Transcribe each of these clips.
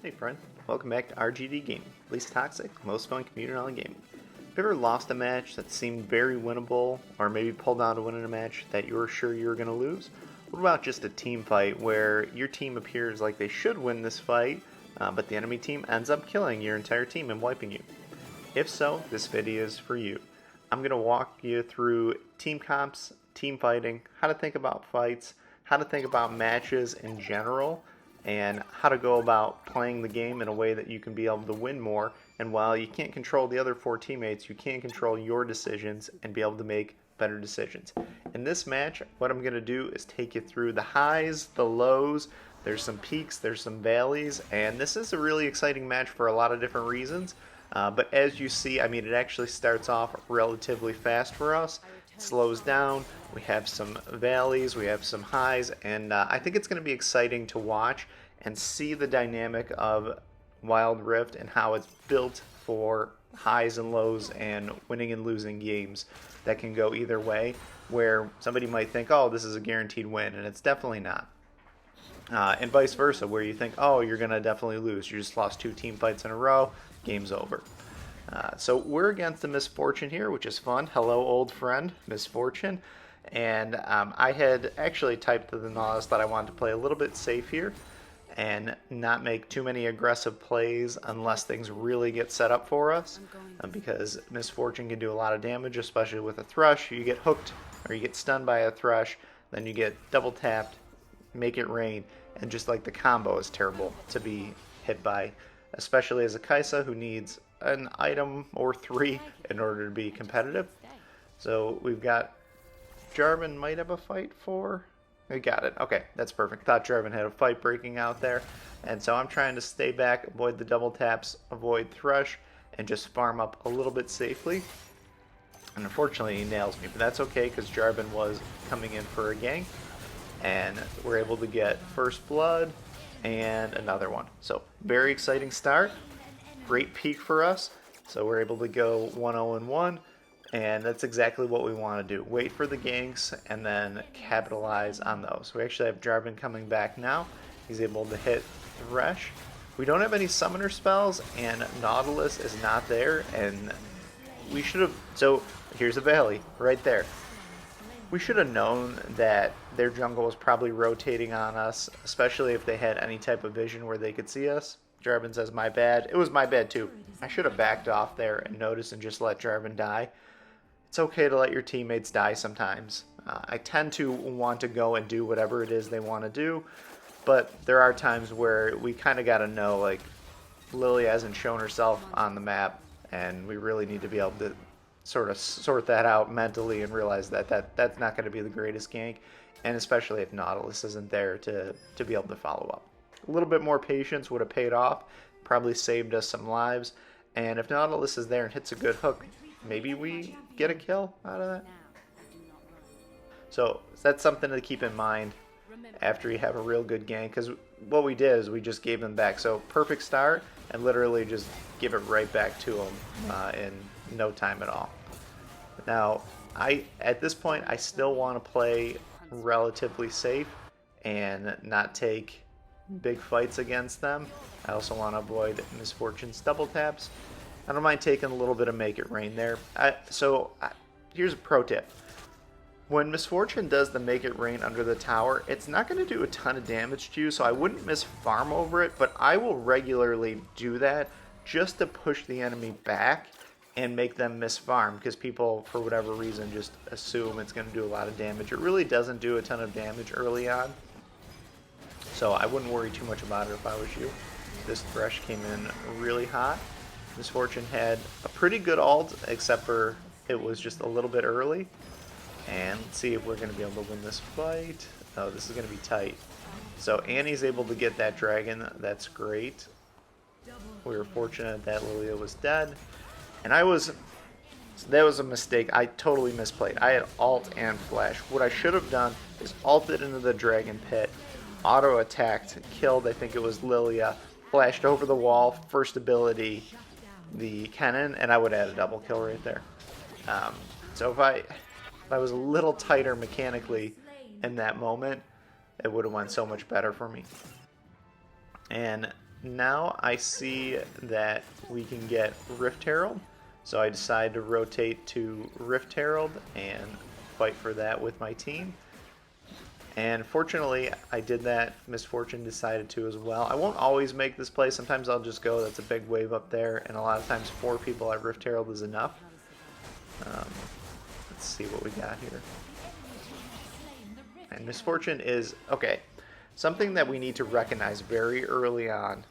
Hey friend, welcome back to RGD Gaming, least toxic, most fun community online gaming. Have you ever lost a match that seemed very winnable, or maybe pulled out to win in a match that you were sure you were going to lose? What about just a team fight where your team appears like they should win this fight, but the enemy team ends up killing your entire team and wiping you? If so, this video is for you. I'm going to walk you through team comps, team fighting, how to think about fights, how to think about matches in general, and how to go about playing the game in a way that you can be able to win more. And while you can't control the other four teammates, you can control your decisions and be able to make better decisions. In this match, what I'm going to do is take you through the highs, the lows, there's some peaks, there's some valleys, and this is a really exciting match for a lot of different reasons. But as you see, I mean, it actually starts off relatively fast for us. It slows down, we have some valleys, we have some highs, and I think it's going to be exciting to watch and see the dynamic of Wild Rift and how it's built for highs and lows and winning and losing games that can go either way, where somebody might think, oh, this is a guaranteed win, and it's definitely not. And vice versa, where you think, oh, you're going to definitely lose. You just lost 2 team fights in a row, game's over. So we're against the Misfortune here, which is fun. Hello, old friend, Misfortune. And I had actually typed to the Nautilus that I wanted to play a little bit safe here and not make too many aggressive plays unless things really get set up for us, because Misfortune can do a lot of damage, especially with a Thrush. You get hooked or you get stunned by a Thrush, then you get double tapped, make it rain, and just like the combo is terrible to be hit by, especially as a Kaisa who needs an item or 3 in order to be competitive. So we've got Jarvan might have a fight for. We got it. Okay, that's perfect. Thought Jarvan had a fight breaking out there, and so I'm trying to stay back, avoid the double taps, avoid Thrush, and just farm up a little bit safely. And unfortunately, he nails me, but that's okay because Jarvan was coming in for a gank, and we're able to get first blood and another one. So very exciting start. Great peak for us. So we're able to go 1-0-1, and that's exactly what we want to do. Wait for the ganks and then capitalize on those. We actually have Jarvan coming back now. He's able to hit Thresh. We don't have any summoner spells, and Nautilus is not there, and we should have... So here's a valley right there. We should have known that their jungle was probably rotating on us, especially if they had any type of vision where they could see us. Jarvan says, my bad. It was my bad too. I should have backed off there and noticed and just let Jarvan die. It's okay to let your teammates die sometimes. I tend to want to go and do whatever it is they want to do, but there are times where we kind of got to know, like, Lily hasn't shown herself on the map, and we really need to be able to sort of sort that out mentally and realize that that's not going to be the greatest gank, and especially if Nautilus isn't there to be able to follow up. A little bit more patience would have paid off, probably saved us some lives, and if Nautilus is there and hits a good hook, maybe we get a kill out of that. So that's something to keep in mind after you have a real good gank, because what we did is we just gave them back. So perfect start, and literally just give it right back to them in no time at all. Now, at this point, I still want to play relatively safe and not take big fights against them. I also want to avoid Misfortune's double taps. I don't mind taking a little bit of make it rain there. Here's a pro tip. When Misfortune does the make it rain under the tower, it's not going to do a ton of damage to you, so I wouldn't miss farm over it, but I will regularly do that just to push the enemy back and make them miss farm, because people, for whatever reason, just assume it's going to do a lot of damage. It really doesn't do a ton of damage early on, so I wouldn't worry too much about it if I was you. This Thresh came in really hot. Misfortune had a pretty good ult, except for it was just a little bit early. And let's see if we're going to be able to win this fight. Oh, this is going to be tight. So Annie's able to get that dragon. That's great. We were fortunate that Lilia was dead. And that was a mistake. I totally misplayed. I had ult and flash. What I should have done is ulted into the dragon pit, auto-attacked, killed, I think it was Lilia, flashed over the wall, first ability, the cannon, and I would have had a double kill right there. So if I was a little tighter mechanically in that moment, it would have went so much better for me. And now I see that we can get Rift Herald, so I decide to rotate to Rift Herald and fight for that with my team. And fortunately, I did that. Misfortune decided to as well. I won't always make this play. Sometimes I'll just go, that's a big wave up there, and a lot of times 4 people at Rift Herald is enough. Let's see what we got here. And Misfortune is, okay, something that we need to recognize very early on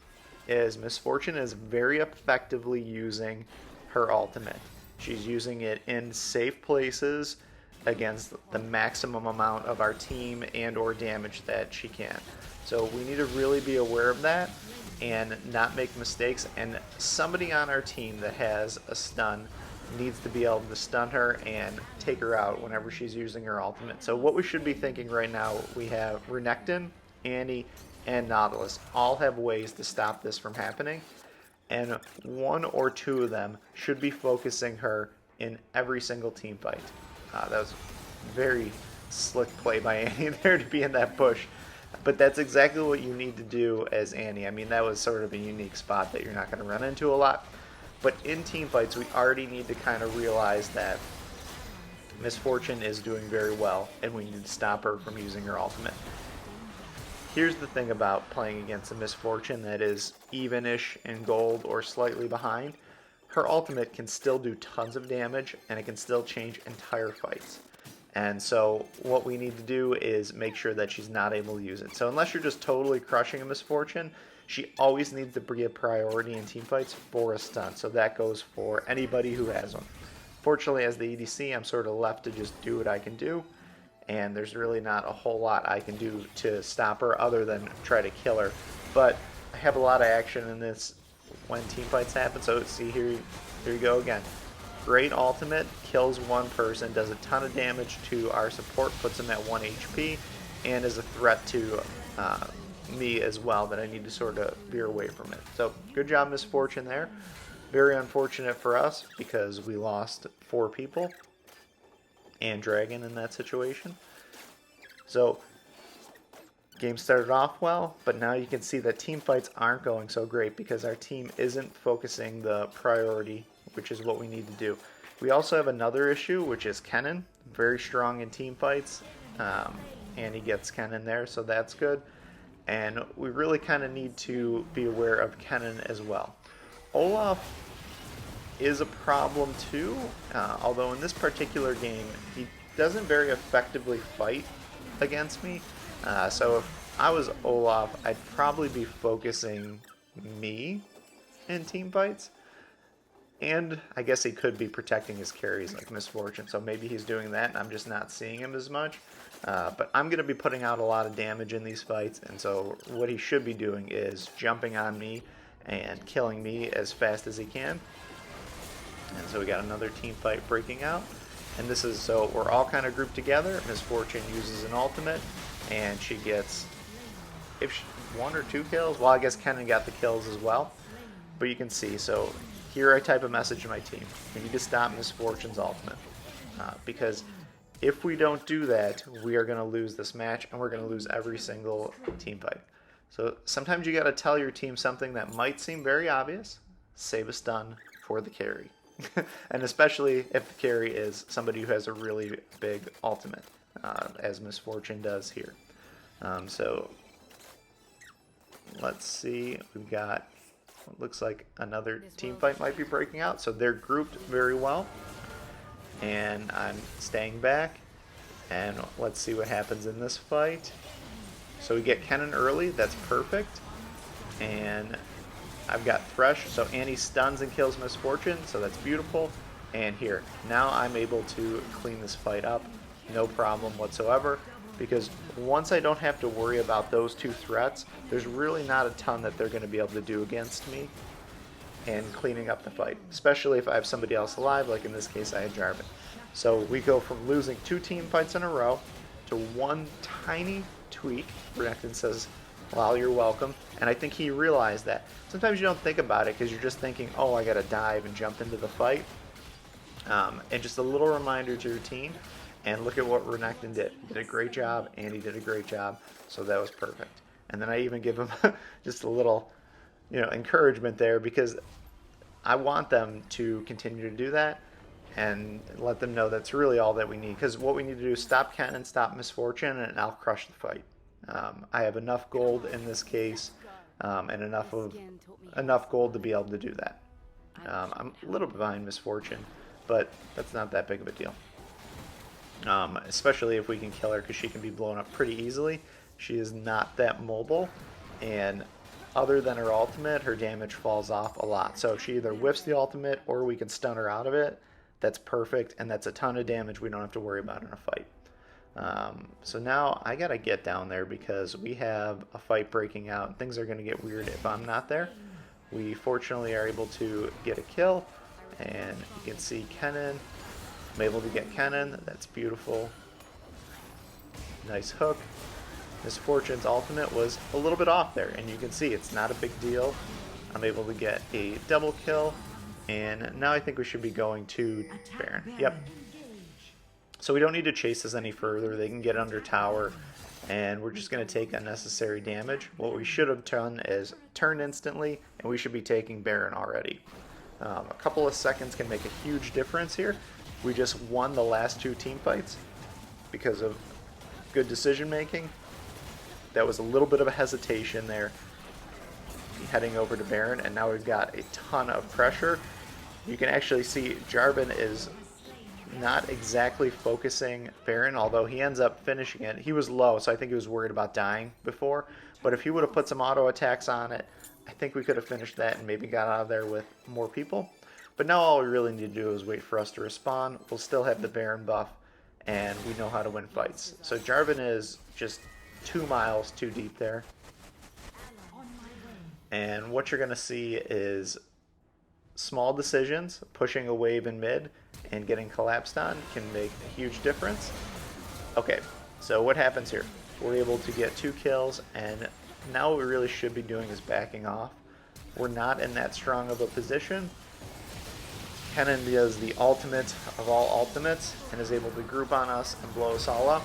is Misfortune is very effectively using her ultimate. She's using it in safe places against the maximum amount of our team and or damage that she can. So we need to really be aware of that and not make mistakes, and somebody on our team that has a stun needs to be able to stun her and take her out whenever she's using her ultimate. So what we should be thinking right now, we have Renekton, Annie, and Nautilus all have ways to stop this from happening, and 1 or 2 of them should be focusing her in every single team fight. That was very slick play by Annie there to be in that push, but that's exactly what you need to do as Annie. I mean, that was sort of a unique spot that you're not going to run into a lot. But in team fights, we already need to kind of realize that Misfortune is doing very well, and we need to stop her from using her ultimate. Here's the thing about playing against a Misfortune that is even-ish in gold or slightly behind. Her ultimate can still do tons of damage, and it can still change entire fights. And so what we need to do is make sure that she's not able to use it. So unless you're just totally crushing a Misfortune, she always needs to be a priority in team fights for a stun. So that goes for anybody who has one. Fortunately, as the EDC, I'm sort of left to just do what I can do. And there's really not a whole lot I can do to stop her other than try to kill her. But I have a lot of action in this when team fights happen. So see, here you go again. Great ultimate, kills 1 person, does a ton of damage to our support, puts him at 1 HP, and is a threat to me as well that I need to sort of veer away from it. So good job, Misfortune there. Very unfortunate for us because we lost 4 people and Dragon in that situation. So game started off well, but now you can see that team fights aren't going so great because our team isn't focusing the priority, which is what we need to do. We also have another issue, which is Kennen, very strong in team fights, and he gets Kennen there, so that's good. And we really kind of need to be aware of Kennen as well. Olaf is a problem too, although in this particular game, he doesn't very effectively fight against me. So if I was Olaf, I'd probably be focusing me in team fights. And I guess he could be protecting his carries like Misfortune, so maybe he's doing that and I'm just not seeing him as much. But I'm going to be putting out a lot of damage in these fights, and so what he should be doing is jumping on me and killing me as fast as he can. And so we got another team fight breaking out. And this is, so we're all kind of grouped together. Misfortune uses an ultimate, and she gets, 1 or 2 kills. Well, I guess Kennen got the kills as well. But you can see, so here I type a message to my team. We need to stop Misfortune's ultimate. Because if we don't do that, we are going to lose this match, and we're going to lose every single team fight. So sometimes you got to tell your team something that might seem very obvious. Save a stun for the carry. And especially if the carry is somebody who has a really big ultimate, as Misfortune does here. So let's see, we've got what looks like another team fight might be breaking out. So they're grouped very well, and I'm staying back, and let's see what happens in this fight. So we get Kennen early, that's perfect, and I've got Thresh, so Annie stuns and kills Misfortune, so that's beautiful. And here, now I'm able to clean this fight up, no problem whatsoever, because once I don't have to worry about those 2 threats, there's really not a ton that they're going to be able to do against me and cleaning up the fight, especially if I have somebody else alive, like in this case I had Jarvan. So we go from losing 2 team fights in a row to 1 tiny tweak. Renekton says, well, you're welcome. And I think he realized that. Sometimes you don't think about it because you're just thinking, oh, I got to dive and jump into the fight. And just a little reminder to your team. And look at what Renekton did. He did a great job, and he did a great job. So that was perfect. And then I even give him just a little encouragement there, because I want them to continue to do that and let them know that's really all that we need. Because what we need to do is stop Ken and stop Misfortune, and I'll crush the fight. I have enough gold in this case, and enough gold to be able to do that. I'm a little behind Misfortune, but that's not that big of a deal. Especially if we can kill her, because she can be blown up pretty easily. She is not that mobile, and other than her ultimate, her damage falls off a lot. So if she either whiffs the ultimate or we can stun her out of it, that's perfect, and that's a ton of damage we don't have to worry about in a fight. So now I gotta get down there because we have a fight breaking out, and things are gonna get weird if I'm not there. We fortunately are able to get a kill, and you can see Kennen. I'm able to get Kennen. That's beautiful. Nice hook. Misfortune's ultimate was a little bit off there, and you can see it's not a big deal. I'm able to get a double kill, and now I think we should be going to Baron. Yep. So we don't need to chase this any further. They can get under tower, and we're just going to take unnecessary damage. What we should have done is turn instantly, and we should be taking Baron already. A couple of seconds can make a huge difference here. We just won the last two team fights because of good decision making. That was a little bit of a hesitation there, heading over to Baron, and now we've got a ton of pressure. You can actually see Jarvan is not exactly focusing Baron, although he ends up finishing it. He was low, so I think he was worried about dying before, but if he would have put some auto attacks on it, I think we could have finished that and maybe got out of there with more people. But now all we really need to do is wait for us to respawn. We'll still have the Baron buff, and we know how to win fights. So Jarvan is just 2 miles too deep there. And what you're going to see is small decisions. Pushing a wave in mid and getting collapsed on can make a huge difference. Okay, so what happens here? We're able to get 2 kills, and now what we really should be doing is backing off. We're not in that strong of a position. Kennen does the ultimate of all ultimates and is able to group on us and blow us all up.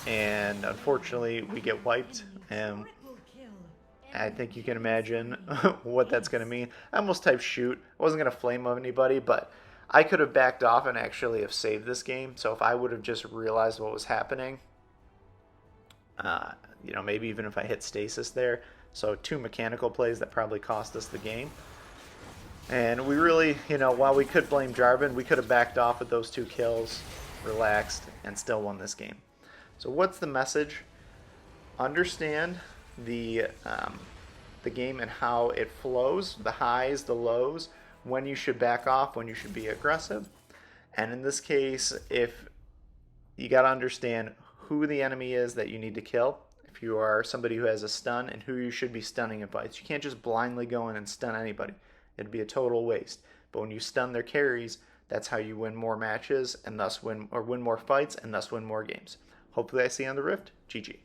And unfortunately, we get wiped, and I think you can imagine what that's going to mean. I almost typed shoot. I wasn't going to flame anybody, but I could have backed off and actually have saved this game. So if I would have just realized what was happening, maybe even if I hit stasis there. So 2 mechanical plays that probably cost us the game. And we really, while we could blame Jarvan, we could have backed off with those 2 kills, relaxed, and still won this game. So what's the message? Understand the game and how it flows, the highs, the lows, when you should back off, when you should be aggressive. And in this case, if you got to understand who the enemy is that you need to kill, if you are somebody who has a stun, and who you should be stunning in fights. You can't just blindly go in and stun anybody. It'd be a total waste. But when you stun their carries, that's how you win more matches and thus win more fights and thus win more games. Hopefully I see you on the Rift. GG.